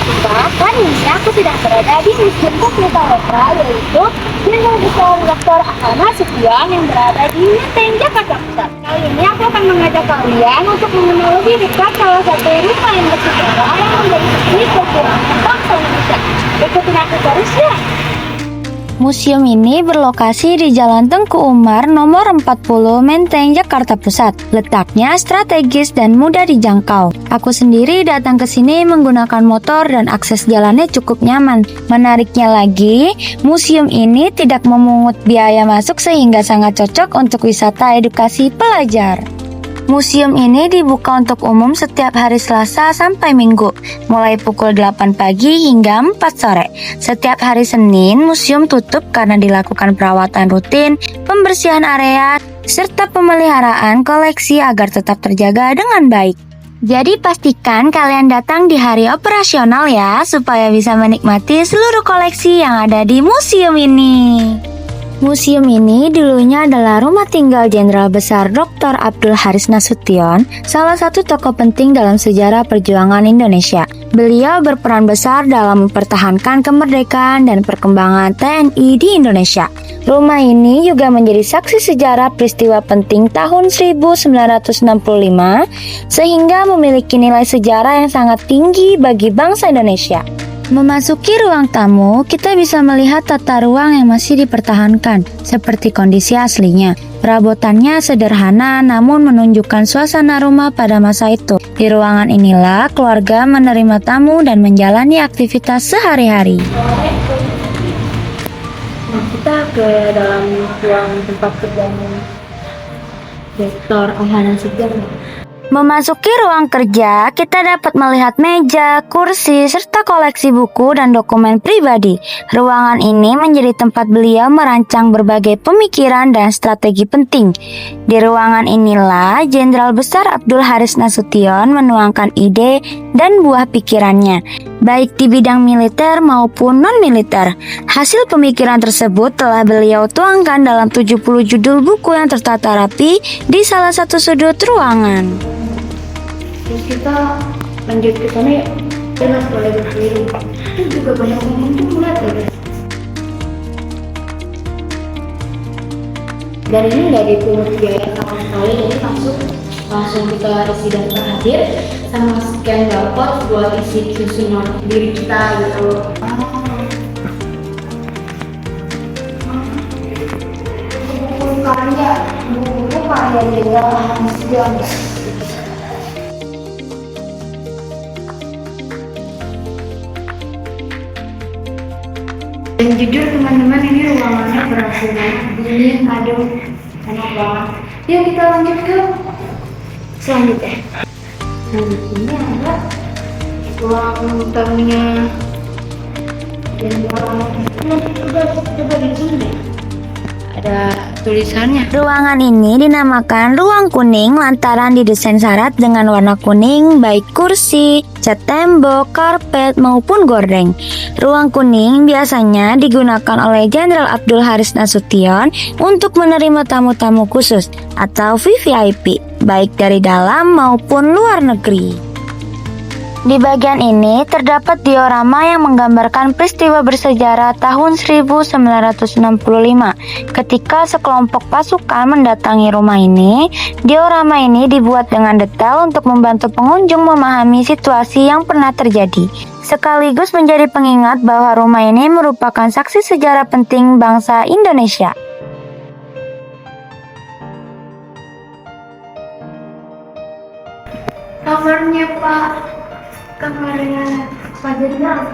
Bahkan ini aku sudah berada di Museum Teknik Lokal, yaitu Jenderal Besar Dr. Nasution yang berada di Menteng, Jakarta Pusat. Kali ini aku akan mengajak kalian untuk mengenal lebih dekat salah satu rumah yang bersejarah yang menjadi saksi perjuangan bangsa Indonesia. Ikutin aku terus ya! Museum ini berlokasi di Jalan Tengku Umar nomor 40 Menteng, Jakarta Pusat. Letaknya strategis dan mudah dijangkau. Aku sendiri datang ke sini menggunakan motor dan akses jalannya cukup nyaman. Menariknya lagi, museum ini tidak memungut biaya masuk sehingga sangat cocok untuk wisata edukasi pelajar. Museum ini dibuka untuk umum setiap hari Selasa sampai Minggu, mulai pukul 8 pagi hingga 4 sore. Setiap hari Senin, museum tutup karena dilakukan perawatan rutin, pembersihan area, serta pemeliharaan koleksi agar tetap terjaga dengan baik. Jadi pastikan kalian datang di hari operasional ya, supaya bisa menikmati seluruh koleksi yang ada di museum ini. Museum ini dulunya adalah rumah tinggal Jenderal Besar Dr. Abdul Haris Nasution, salah satu tokoh penting dalam sejarah perjuangan Indonesia. Beliau berperan besar dalam mempertahankan kemerdekaan dan perkembangan TNI di Indonesia. Rumah ini juga menjadi saksi sejarah peristiwa penting tahun 1965, sehingga memiliki nilai sejarah yang sangat tinggi bagi bangsa Indonesia. Memasuki ruang tamu, kita bisa melihat tata ruang yang masih dipertahankan, seperti kondisi aslinya. Perabotannya sederhana namun menunjukkan suasana rumah pada masa itu. Di ruangan inilah keluarga menerima tamu dan menjalani aktivitas sehari-hari. Nah, kita ke dalam ruang tempat kerjanya Dr. Nasution. Memasuki ruang kerja, kita dapat melihat meja, kursi, serta koleksi buku dan dokumen pribadi. Ruangan ini menjadi tempat beliau merancang berbagai pemikiran dan strategi penting. Di ruangan inilah Jenderal Besar Abdul Haris Nasution menuangkan ide dan buah pikirannya, baik di bidang militer maupun non-militer. Hasil pemikiran tersebut telah beliau tuangkan dalam 70 judul buku yang tertata rapi di salah satu sudut ruangan. Terus kita lanjut ke sana ya. Jelas boleh berdiri. Ini juga banyak pengunjung lihat ya guys. Dan ini nggak dipungut biaya sama sekali, jadi langsung kita isi daftar hadir sama scan barcode buat isi susunan diri kita gitu. Buku karya Jenderal Nasution. Dan jujur teman-teman, ini ruangannya berasa dingin, adem, enak banget. Yuk kita lanjut ke selanjutnya. Nah, di sini ada ruang tamunya Jenderal Nasution. Coba di sini deh. Ada tulisannya. Ruangan ini dinamakan ruang kuning lantaran didesain syarat dengan warna kuning baik kursi, cat tembok, karpet maupun gordeng. Ruang kuning biasanya digunakan oleh Jenderal Abdul Haris Nasution untuk menerima tamu-tamu khusus atau VVIP, baik dari dalam maupun luar negeri. Di bagian ini terdapat diorama yang menggambarkan peristiwa bersejarah tahun 1965 ketika sekelompok pasukan mendatangi rumah ini. Diorama ini dibuat dengan detail untuk membantu pengunjung memahami situasi yang pernah terjadi, sekaligus menjadi pengingat bahwa rumah ini merupakan saksi sejarah penting bangsa Indonesia. Kamarnya kamarnya Pak Jenderal.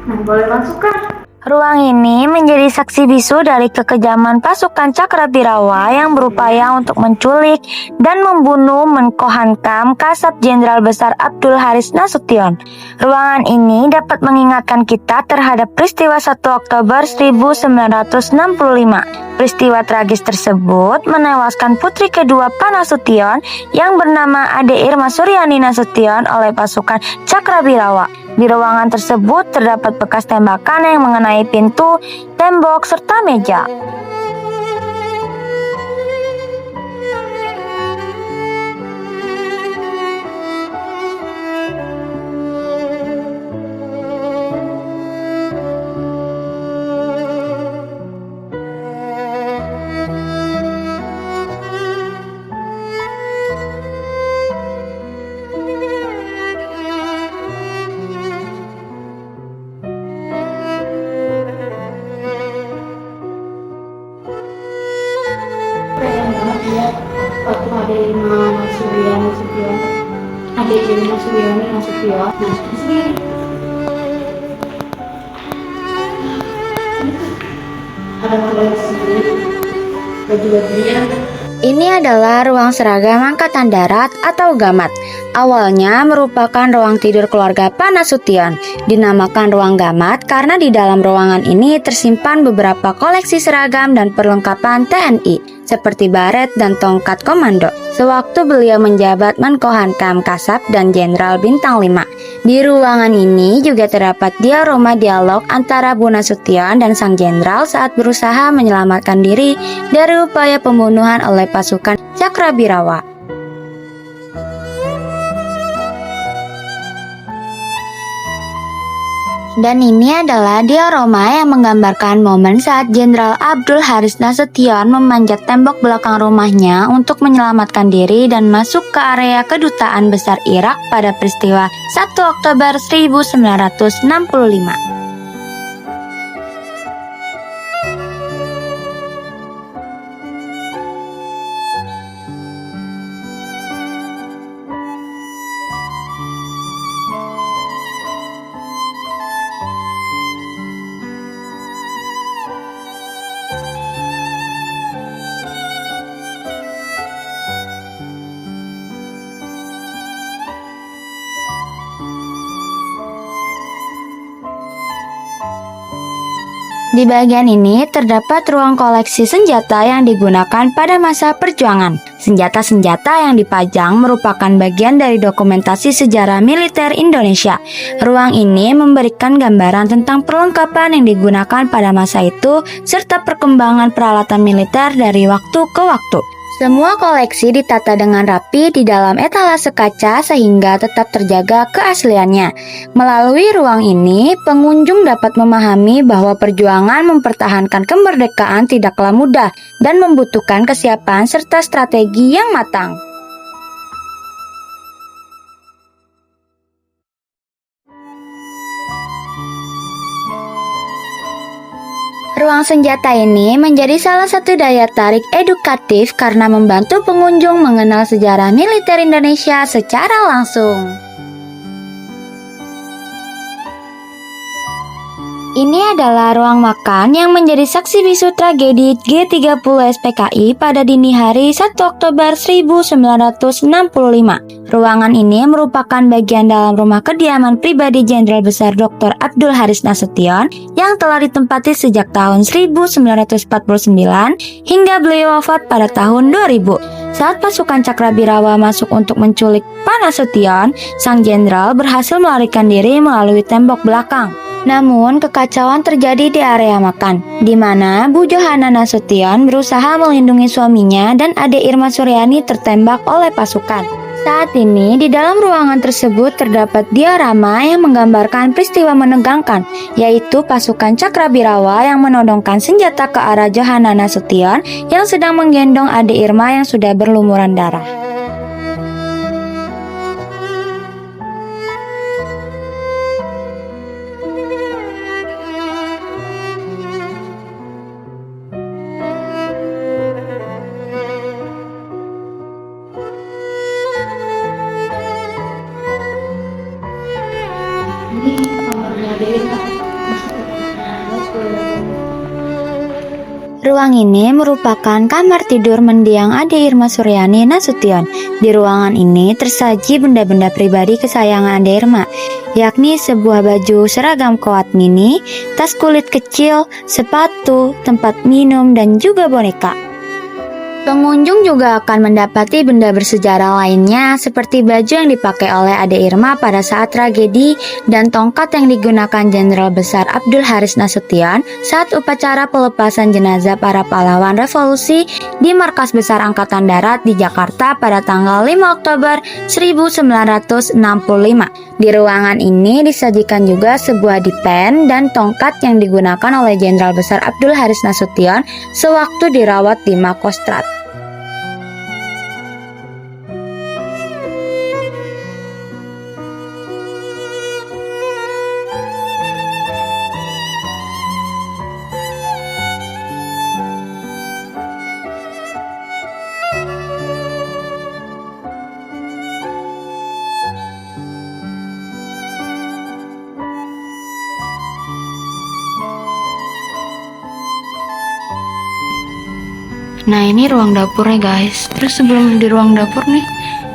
Nah, boleh masuk kan? Ruang ini menjadi saksi bisu dari kekejaman pasukan Cakrabirawa yang berupaya untuk menculik dan membunuh Menko Hankam Kasat Jenderal Besar Abdul Haris Nasution. Ruangan ini dapat mengingatkan kita terhadap peristiwa 1 Oktober 1965. Peristiwa tragis tersebut menewaskan putri kedua Pak Nasution yang bernama Ade Irma Suryani Nasution oleh pasukan Cakrabirawa. Di ruangan tersebut terdapat bekas tembakan yang mengenai pintu, tembok, serta meja. adik Irma Suryani Nasution. Nah, di sini ada koleksi baju-bajunya. Ini adalah ruang seragam Angkatan Darat atau Gamat. Awalnya merupakan ruang tidur keluarga Pak Nasution. Dinamakan ruang Gamat karena di dalam ruangan ini tersimpan beberapa koleksi seragam dan perlengkapan TNI seperti baret dan tongkat komando. Sewaktu beliau menjabat Menko Hankam Kasab dan Jenderal Bintang 5. Di ruangan ini juga terdapat diorama dialog antara Bu Nasution dan sang jenderal saat berusaha menyelamatkan diri dari upaya pembunuhan oleh pasukan Cakrabirawa. Dan ini adalah diorama yang menggambarkan momen saat Jenderal Abdul Haris Nasution memanjat tembok belakang rumahnya untuk menyelamatkan diri dan masuk ke area Kedutaan Besar Irak pada peristiwa 1 Oktober 1965. Di bagian ini terdapat ruang koleksi senjata yang digunakan pada masa perjuangan. Senjata-senjata yang dipajang merupakan bagian dari dokumentasi sejarah militer Indonesia. Ruang ini memberikan gambaran tentang perlengkapan yang digunakan pada masa itu serta perkembangan peralatan militer dari waktu ke waktu. Semua koleksi ditata dengan rapi di dalam etalase kaca sehingga tetap terjaga keasliannya. Melalui ruang ini, pengunjung dapat memahami bahwa perjuangan mempertahankan kemerdekaan tidaklah mudah dan membutuhkan kesiapan serta strategi yang matang. Ruang senjata ini menjadi salah satu daya tarik edukatif karena membantu pengunjung mengenal sejarah militer Indonesia secara langsung. Ini adalah ruang makan yang menjadi saksi bisu tragedi G30 SPKI pada dini hari 1 Oktober 1965. Ruangan ini merupakan bagian dalam rumah kediaman pribadi Jenderal Besar Dr. Abdul Haris Nasution yang telah ditempati sejak tahun 1949 hingga beliau wafat pada tahun 2000. Saat pasukan Cakrabirawa masuk untuk menculik Pak Nasution, sang jenderal berhasil melarikan diri melalui tembok belakang. Namun, kekacauan terjadi di area makan, di mana Bu Johanna Nasution berusaha melindungi suaminya dan adik Irma Suryani tertembak oleh pasukan. Saat ini, di dalam ruangan tersebut terdapat diorama yang menggambarkan peristiwa menegangkan, yaitu pasukan Cakrabirawa yang menodongkan senjata ke arah Johanna Nasution yang sedang menggendong adik Irma yang sudah berlumuran darah. Ini kamarnya adik Irma. Ruang ini merupakan kamar tidur mendiang adik Irma Suryani Nasution. Di ruangan ini tersaji benda-benda pribadi kesayangan adik Irma, yakni sebuah baju seragam koat mini, tas kulit kecil, sepatu, tempat minum, dan juga boneka. Pengunjung juga akan mendapati benda bersejarah lainnya seperti baju yang dipakai oleh adik Irma pada saat tragedi dan tongkat yang digunakan Jenderal Besar Abdul Haris Nasution saat upacara pelepasan jenazah para pahlawan revolusi di Markas Besar Angkatan Darat di Jakarta pada tanggal 5 Oktober 1965. Di ruangan ini disajikan juga sebuah dipen dan tongkat yang digunakan oleh Jenderal Besar Abdul Haris Nasution sewaktu dirawat di Makostrad. Nah, ini ruang dapurnya guys. Terus sebelum di ruang dapur nih,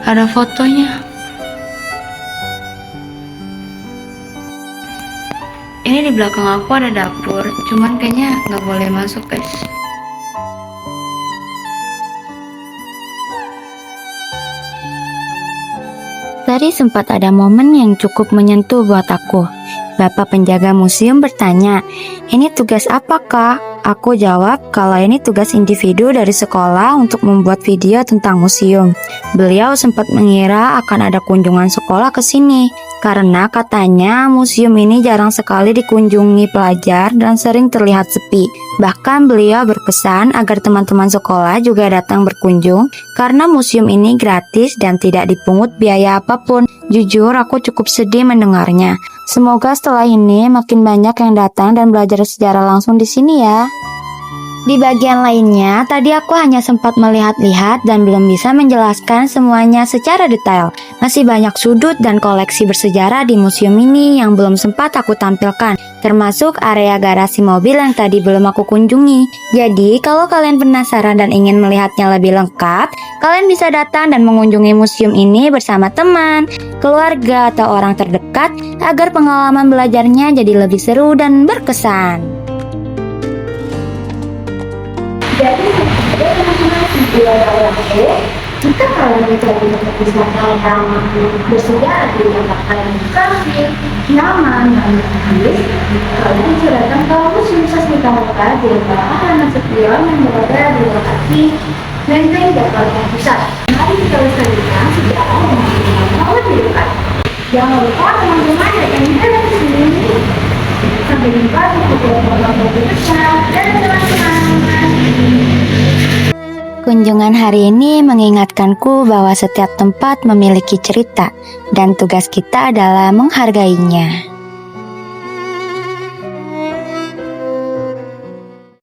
ada fotonya. Ini di belakang aku ada dapur, cuman kayaknya nggak boleh masuk guys. Tadi sempat ada momen yang cukup menyentuh buat aku. Bapak penjaga museum bertanya, "Ini tugas apa, Kak?" Aku jawab kalau ini tugas individu dari sekolah untuk membuat video tentang museum. Beliau sempat mengira akan ada kunjungan sekolah ke sini, karena katanya museum ini jarang sekali dikunjungi pelajar dan sering terlihat sepi. Bahkan beliau berpesan agar teman-teman sekolah juga datang berkunjung, karena museum ini gratis dan tidak dipungut biaya apapun. Jujur, aku cukup sedih mendengarnya. Semoga setelah ini makin banyak yang datang dan belajar sejarah langsung di sini ya. Di bagian lainnya, tadi aku hanya sempat melihat-lihat dan belum bisa menjelaskan semuanya secara detail. Masih banyak sudut dan koleksi bersejarah di museum ini yang belum sempat aku tampilkan, termasuk area garasi mobil yang tadi belum aku kunjungi. Jadi, kalau kalian penasaran dan ingin melihatnya lebih lengkap, kalian bisa datang dan mengunjungi museum ini bersama teman, keluarga, atau orang terdekat agar pengalaman belajarnya jadi lebih seru dan berkesan. Jadi sebenarnya teman-teman video orang itu, jika kalian mencari tempat wisata yang bersejarah di tempat kalian kasih nyaman dan bagus, kalian bisa datang ke Museum Sasmi Pramuka di Lapangan Nasution yang berada di lokasi Menteng Jakarta Pusat. Mari kita lestarikan sejarah dan pengalaman di dekat. Jangan lupa teman-teman datang ke sini. Sampai jumpa di video berikutnya. Dadah teman-teman. Kunjungan hari ini mengingatkanku bahwa setiap tempat memiliki cerita dan tugas kita adalah menghargainya.